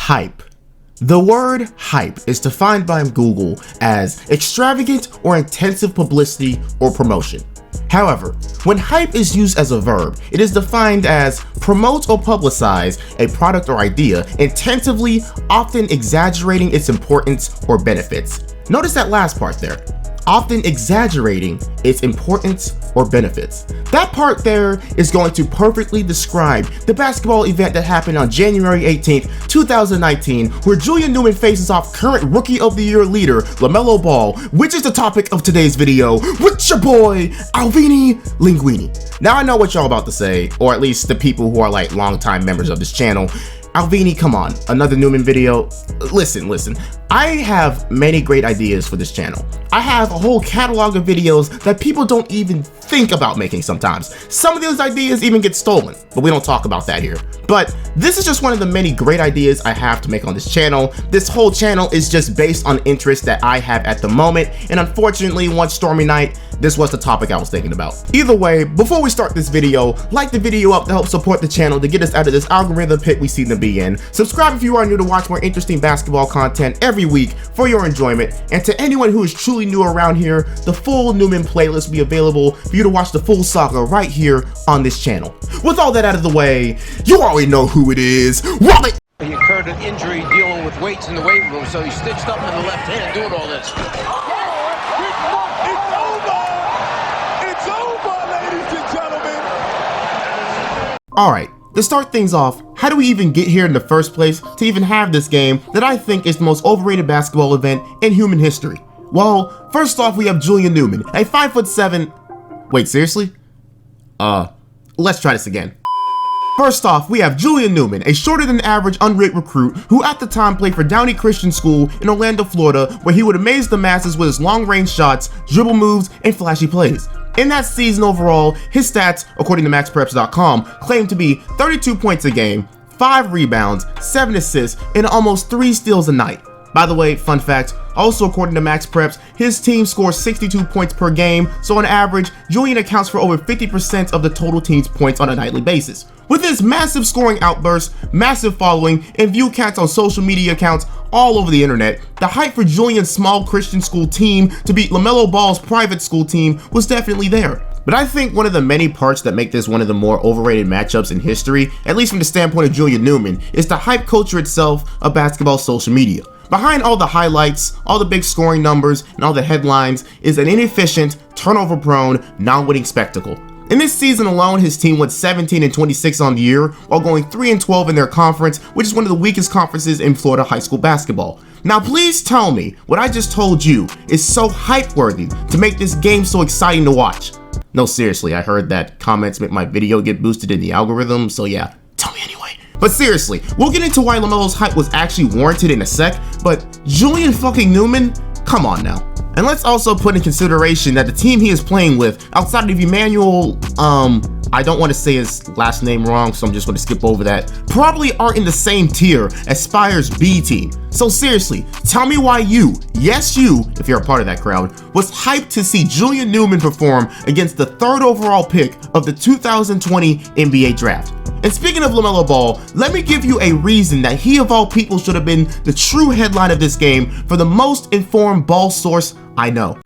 Hype. The word hype is defined by Google as extravagant or intensive publicity or promotion. However, when hype is used as a verb, it is defined as promote or publicize a product or idea intensively, often exaggerating its importance or benefits. Notice that last part there. Often exaggerating its importance or benefits. That part there is going to perfectly describe the basketball event that happened on January 18th, 2019, where Julian Newman faces off current Rookie of the Year leader, Lamelo Ball, which is the topic of today's video, with your boy, Alvini Linguine. Now I know what y'all about to say, or at least the people who are like longtime members of this channel. Alvini, come on, another Newman video? Listen, I have many great ideas for this channel. I have a whole catalog of videos that people don't even think about making sometimes. Some of those ideas even get stolen, but we don't talk about that here. But this is just one of the many great ideas I have to make on this channel. This whole channel is just based on interests that I have at the moment, and unfortunately, one stormy night, this was the topic I was thinking about. Either way, before we start this video, like the video up to help support the channel to get us out of this algorithm pit we seem to be in. Subscribe if you are new to watch more interesting basketball content every week for your enjoyment. And to anyone who is truly new around here, the full Newman playlist will be available for you to watch the full saga right here on this channel. With all that out of the way, you already know who it is. Roll it! He incurred an injury dealing with weights in the weight room, so he stitched up in the left hand doing all this. Alright, to start things off, how do we even get here in the first place to even have this game that I think is the most overrated basketball event in human history? Well, first off we have Julian Newman, a 5'7". Wait, seriously? Let's try this again. First off, we have Julian Newman, a shorter than average unrated recruit who at the time played for Downey Christian School in Orlando, Florida, where he would amaze the masses with his long range shots, dribble moves, and flashy plays. In that season overall, his stats, according to maxpreps.com, claim to be 32 points a game, 5 rebounds, 7 assists, and almost 3 steals a night. By the way, fun fact, also according to MaxPreps, his team scores 62 points per game, so on average, Julian accounts for over 50% of the total team's points on a nightly basis. With his massive scoring outbursts, massive following, and view counts on social media accounts all over the internet, the hype for Julian's small Christian school team to beat Lamelo Ball's private school team was definitely there. But I think one of the many parts that make this one of the more overrated matchups in history, at least from the standpoint of Julian Newman, is the hype culture itself of basketball social media. Behind all the highlights, all the big scoring numbers, and all the headlines is an inefficient, turnover-prone, non-winning spectacle. In this season alone, his team went 17-26 on the year, while going 3-12 in their conference, which is one of the weakest conferences in Florida high school basketball. Now please tell me what I just told you is so hype-worthy to make this game so exciting to watch. No, seriously, I heard that comments make my video get boosted in the algorithm, so yeah, tell me anyway. But seriously, we'll get into why Lamelo's hype was actually warranted in a sec, but Julian fucking Newman? Come on now. And let's also put in consideration that the team he is playing with, outside of Emmanuel, I don't want to say his last name wrong, so I'm just going to skip over that, probably aren't in the same tier as Spire's B team. So seriously, tell me why you, yes you, if you're a part of that crowd, was hyped to see Julian Newman perform against the 3rd overall pick of the 2020 NBA draft. And speaking of Lamelo Ball, let me give you a reason that he of all people should have been the true headline of this game for the most informed ball source I know.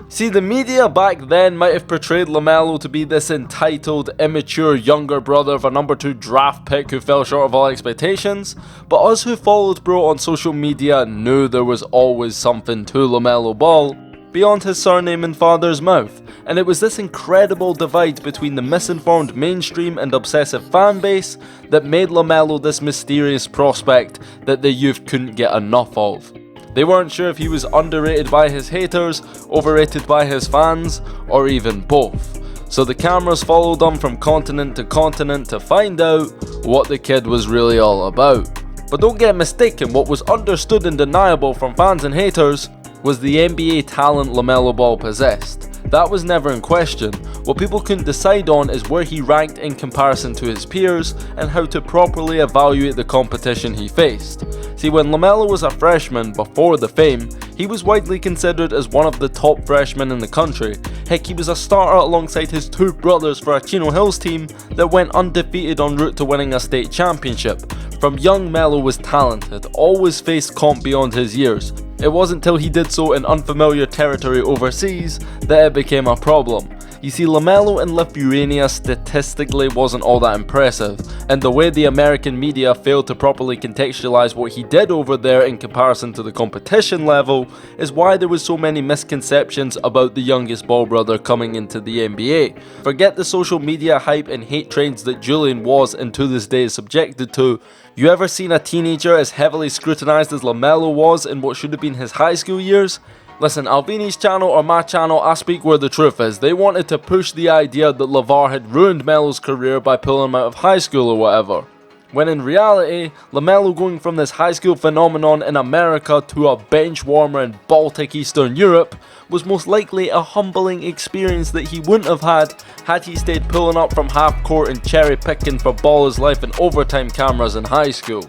See, the media back then might have portrayed Lamelo to be this entitled, immature younger brother of a number 2 draft pick who fell short of all expectations, but us who followed bro on social media knew there was always something to Lamelo Ball beyond his surname and father's mouth, and it was this incredible divide between the misinformed mainstream and obsessive fan base that made Lamelo this mysterious prospect that the youth couldn't get enough of. They weren't sure if he was underrated by his haters, overrated by his fans, or even both. So the cameras followed him from continent to continent to find out what the kid was really all about. But don't get mistaken, what was understood and deniable from fans and haters was the NBA talent Lamelo Ball possessed. That was never in question. What people couldn't decide on is where he ranked in comparison to his peers and how to properly evaluate the competition he faced. See, when Lamelo was a freshman before the fame, he was widely considered as one of the top freshmen in the country. Heck, he was a starter alongside his 2 brothers for a Chino Hills team that went undefeated en route to winning a state championship. From young, Melo was talented, always faced comp beyond his years. It wasn't till he did so in unfamiliar territory overseas that it became a problem. You see, Lamelo in Lithuania statistically wasn't all that impressive, and the way the American media failed to properly contextualize what he did over there in comparison to the competition level is why there was so many misconceptions about the youngest Ball brother coming into the NBA. Forget the social media hype and hate trains that Julian was and to this day is subjected to. You ever seen a teenager as heavily scrutinized as Lamelo was in what should have been his high school years? Listen, Alvini's channel or my channel, I speak where the truth is. They wanted to push the idea that LeVar had ruined Melo's career by pulling him out of high school or whatever. When in reality, Lamelo going from this high school phenomenon in America to a bench warmer in Baltic Eastern Europe was most likely a humbling experience that he wouldn't have had he stayed pulling up from half court and cherry picking for Baller's Life and overtime cameras in high school.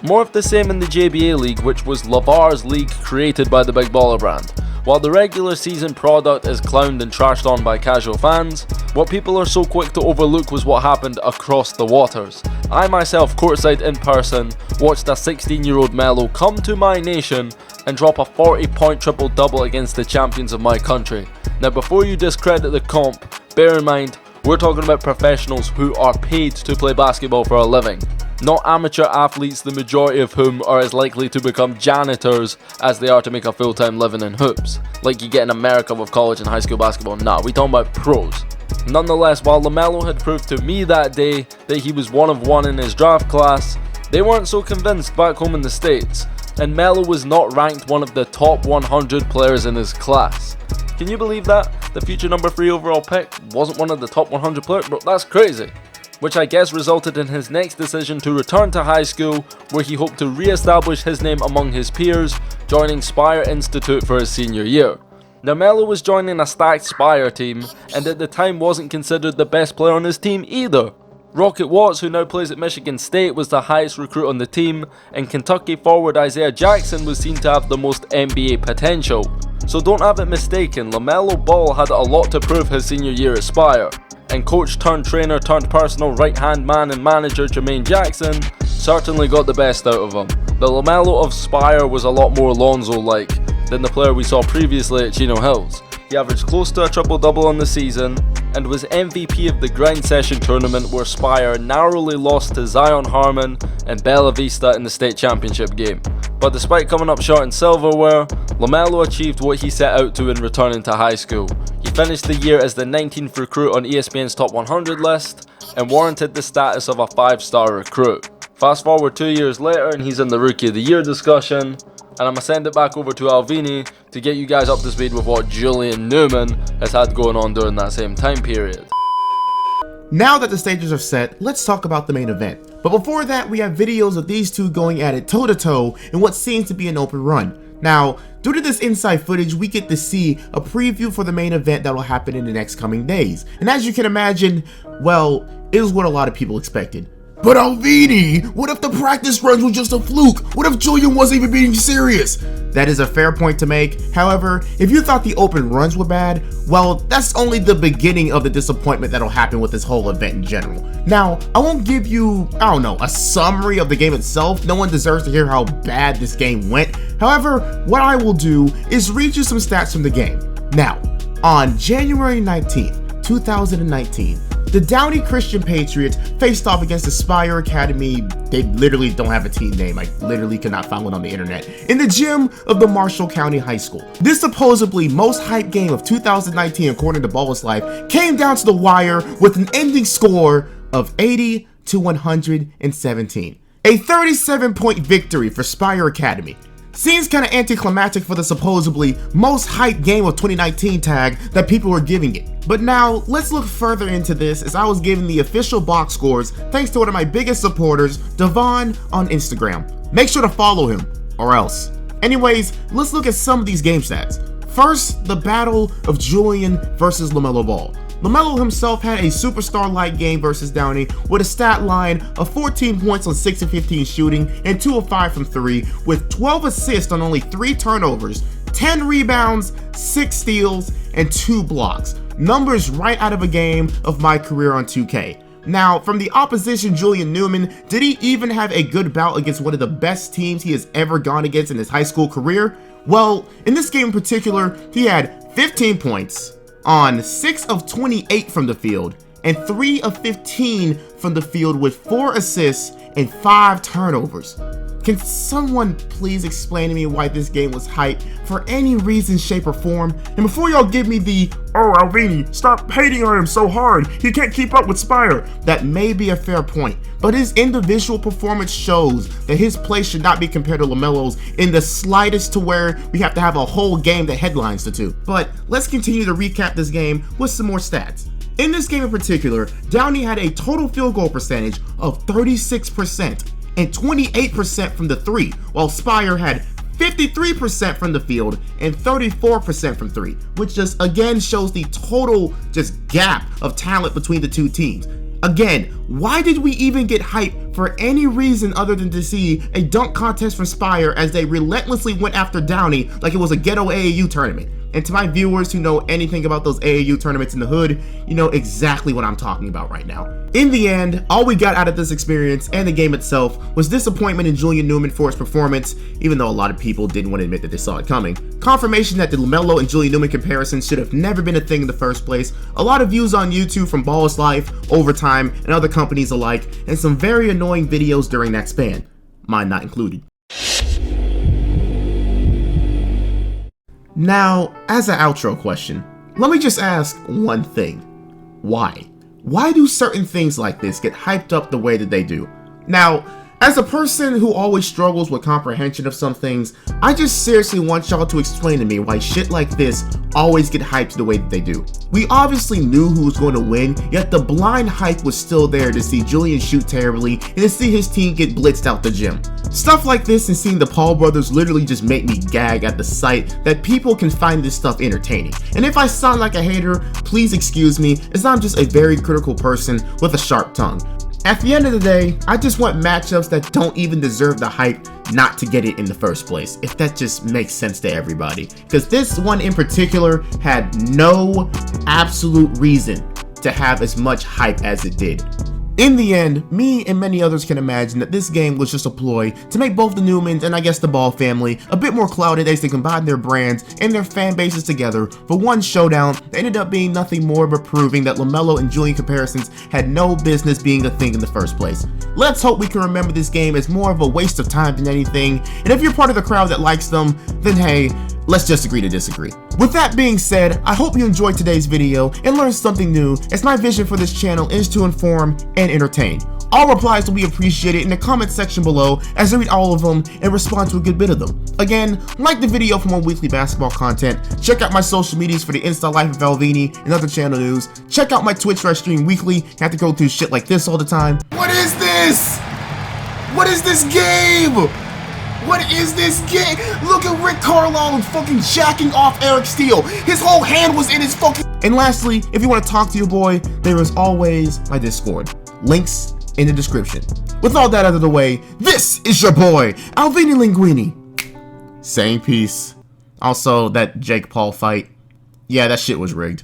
More of the same in the JBA League, which was LeVar's league created by the Big Baller brand. While the regular season product is clowned and trashed on by casual fans, what people are so quick to overlook was what happened across the waters. I myself, courtside in person, watched a 16-year-old Melo come to my nation and drop a 40-point triple-double against the champions of my country. Now before you discredit the comp, bear in mind, we're talking about professionals who are paid to play basketball for a living. Not amateur athletes, the majority of whom are as likely to become janitors as they are to make a full-time living in hoops, like you get in America with college and high school basketball. Nah, we talking about pros. Nonetheless, while Lamelo had proved to me that day that he was one of one in his draft class, they weren't so convinced back home in the States, and Melo was not ranked one of the top 100 players in his class. Can you believe that? The future number 3 overall pick wasn't one of the top 100 players? Bro, that's crazy. Which I guess resulted in his next decision to return to high school, where he hoped to re-establish his name among his peers, joining Spire Institute for his senior year. Now Melo was joining a stacked Spire team, and at the time wasn't considered the best player on his team either. Rocket Watts, who now plays at Michigan State, was the highest recruit on the team, and Kentucky forward Isaiah Jackson was seen to have the most NBA potential. So don't have it mistaken, Lamelo Ball had a lot to prove his senior year at Spire. And coach turned trainer turned personal right hand man and manager Jermaine Jackson certainly got the best out of him. The Lamelo of Spire was a lot more Lonzo-like than the player we saw previously at Chino Hills. He averaged close to a triple-double on the season and was MVP of the Grind Session tournament, where Spire narrowly lost to Zion Harmon and Bella Vista in the state championship game. But despite coming up short in silverware, Lamelo achieved what he set out to in returning to high school. He finished the year as the 19th recruit on ESPN's Top 100 list and warranted the status of a 5-star recruit. Fast forward 2 years later and he's in the Rookie of the Year discussion, and I'm going to send it back over to Alvini to get you guys up to speed with what Julian Newman has had going on during that same time period. Now that the stages are set, let's talk about the main event. But before that, we have videos of these two going at it toe-to-toe in what seems to be an open run. Now, due to this inside footage, we get to see a preview for the main event that will happen in the next coming days. And as you can imagine, well, it was what a lot of people expected. But Alvini, what if the practice runs were just a fluke? What if Julian wasn't even being serious? That is a fair point to make. However, if you thought the open runs were bad, well, that's only the beginning of the disappointment that'll happen with this whole event in general. Now, I won't give you, a summary of the game itself. No one deserves to hear how bad this game went. However, what I will do is read you some stats from the game. Now, on January 19th, 2019, the Downey Christian Patriots faced off against the Spire Academy. They literally don't have a team name. I literally could not find one on the internet. In the gym of the Marshall County High School. This supposedly most hyped game of 2019 according to Baller's Life came down to the wire with an ending score of 80-117. A 37-point victory for Spire Academy. Seems kinda anticlimactic for the supposedly most hyped game of 2019 tag that people were giving it. But now, let's look further into this as I was given the official box scores thanks to one of my biggest supporters, Devon on Instagram. Make sure to follow him, or else. Anyways, let's look at some of these game stats. First, the battle of Julian versus Lamelo Ball. Lamelo himself had a superstar-like game versus Downey with a stat line of 14 points on 6 of 15 shooting and 2 of 5 from 3 with 12 assists on only 3 turnovers, 10 rebounds, 6 steals, and 2 blocks. Numbers right out of a game of my career on 2K. Now, from the opposition, Julian Newman, did he even have a good bout against one of the best teams he has ever gone against in his high school career? Well, in this game in particular, he had 15 points on 6 of 28 from the field and 3 of 15 from the field with 4 assists and 5 turnovers. Can someone please explain to me why this game was hyped for any reason, shape, or form? And before y'all give me the, "Oh, Alvini, stop hating on him so hard, he can't keep up with Spire," that may be a fair point, but his individual performance shows that his play should not be compared to Lamelo's in the slightest, to where we have to have a whole game that headlines the two. But let's continue to recap this game with some more stats. In this game in particular, Downey had a total field goal percentage of 36% and 28% from the 3, while Spire had 53% from the field and 34% from 3, which just again shows the total just gap of talent between the two teams. Again, why did we even get hyped for any reason other than to see a dunk contest from Spire as they relentlessly went after Downey like it was a ghetto AAU tournament? And to my viewers who know anything about those AAU tournaments in the hood, you know exactly what I'm talking about right now. In the end, all we got out of this experience and the game itself was disappointment in Julian Newman for his performance, even though a lot of people didn't want to admit that they saw it coming. Confirmation that the Lamelo and Julian Newman comparison should have never been a thing in the first place. A lot of views on YouTube from Ball's Life, Overtime, and other companies alike, and some very annoying videos during that span, mine not included. Now, as an outro question, let me just ask one thing. Why? Why do certain things like this get hyped up the way that they do? Now, as a person who always struggles with comprehension of some things, I just seriously want y'all to explain to me why shit like this always get hyped the way that they do. We obviously knew who was going to win, yet the blind hype was still there to see Julian shoot terribly and to see his team get blitzed out the gym. Stuff like this and seeing the Paul brothers literally just make me gag at the sight that people can find this stuff entertaining. And if I sound like a hater, please excuse me, as I'm just a very critical person with a sharp tongue. At the end of the day, I just want matchups that don't even deserve the hype not to get it in the first place, if that just makes sense to everybody. Because this one in particular had no absolute reason to have as much hype as it did. In the end, me and many others can imagine that this game was just a ploy to make both the Newmans and I guess the Ball family a bit more clouded as they combine their brands and their fan bases together for one showdown that ended up being nothing more but proving that Lamelo and Julian comparisons had no business being a thing in the first place. Let's hope we can remember this game as more of a waste of time than anything, and if you're part of the crowd that likes them, then hey, let's just agree to disagree. With that being said, I hope you enjoyed today's video and learned something new, as my vision for this channel is to inform and entertain. All replies will be appreciated in the comment section below, as I read all of them and respond to a good bit of them. Again, like the video for more weekly basketball content, check out my social medias for the Insta life of Alvini and other channel news, check out my Twitch where I stream weekly and have to go through shit like this all the time. What is this? What is this game? What is this game? Look at Rick Carlisle fucking jacking off Eric Steele. His whole hand was in his fucking... And lastly, if you want to talk to your boy, there is always my Discord. Links in the description. With all that out of the way, this is your boy, Alvini Linguine. Saying peace. Also, that Jake Paul fight. Yeah, that shit was rigged.